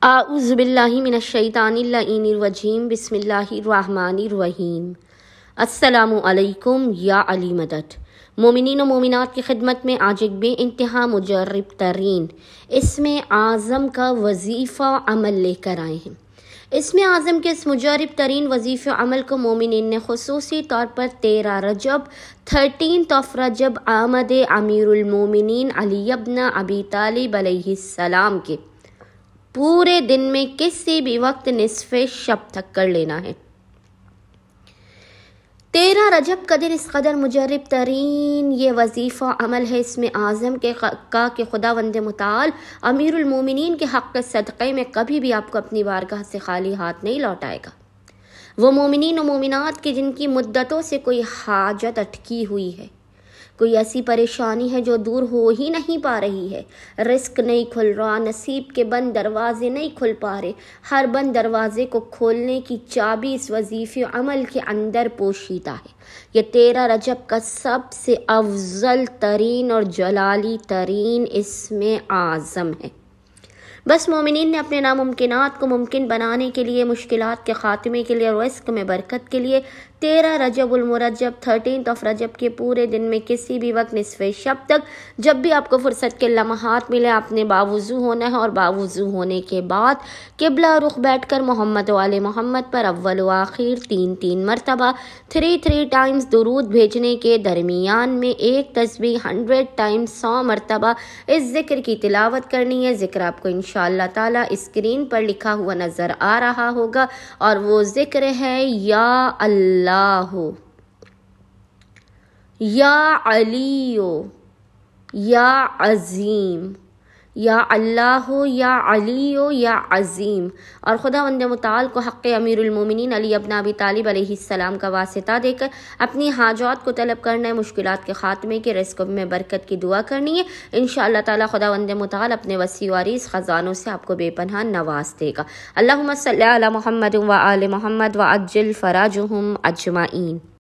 اعوذ باللہ من الشیطان اللعین الرجیم بسم اللہ الرحمن الرحیم۔ السلام علیکم یا علی مدد۔ مومنین و مومنات کی خدمت میں آج ایک بے انتہا مجرب ترین اسم اعظم کا وظیفہ عمل لے کر آئے ہیں۔ اسم اعظم کے اس مجرب ترین وظیفہ عمل کو مومنین نے خصوصی طور پر 13 رجب 13 رجب آمد امیر المومنین علی ابن ابی طالب علیہ السلام کے پورے دن میں کسی بھی وقت نصف شب تک کر لینا ہے۔ 13 رجب کا دن اس قدر مجرب ترین یہ وظیفہ عمل ہے اس میں اعظم کے کہ خداوند متعال امیر المومنین کے حق صدقے میں کبھی بھی آپ کو اپنی بارگاہ سے خالی ہاتھ نہیں لوٹائے گا۔ وہ مومنین و مومنات کی جن کی مدتوں سے کوئی حاجت اٹکی ہوئی ہے، کوئی ایسی پریشانی ہے جو دور ہو ہی نہیں پا رہی ہے، رزق نہیں کھل رہا، نصیب کے بند دروازے نہیں کھل پا رہے، ہر بند دروازے کو کھولنے کی چابی اس وظیفے عمل کے اندر پوشیدہ ہے۔ یہ 13 رجب کا سب سے افضل ترین اور جلالی ترین اسم اعظم ہے۔ بس مومنین نے اپنے ناممکنات کو ممکن بنانے کے لیے، مشکلات کے خاتمے کے لیے، رزق میں برکت کے لیے 13 رجب المرجب 13 رجب کے پورے دن میں کسی بھی وقت نصف شب تک جب بھی آپ کو فرصت کے لمحات ملے آپ نے باوضو ہونا ہے، اور باوضو ہونے کے بعد قبلہ رخ بیٹھ کر محمد و آل محمد پر اول و آخر 3 مرتبہ 3 ٹائمز درود بھیجنے کے درمیان میں ایک تسبیح 100 ٹائمز 100 مرتبہ اس ذکر کی تلاوت کرنی ہے۔ ذکر آپ کو انشاءاللہ تعالی اسکرین پر لکھا ہوا نظر آ رہا ہوگا، اور وہ ذکر ہے یا اللہ، یا علی، یا عظیم، یا اللہ، یا علی، یا عظیم۔ اور خداوند متعال کو حق امیر المومنین علی ابن ابی طالب علیہ السلام کا واسطہ دے کر اپنی حاجات کو طلب کرنا ہے، مشکلات کے خاتمے کے، رزق میں برکت کی دعا کرنی ہے۔ انشاءاللہ تعالی خداوند متعال اپنے وسیع و عریض خزانوں سے آپ کو بے پناہ نواز دے گا۔ اللہم صلی علی محمد و آل محمد وعجل فراجہم اجمعین۔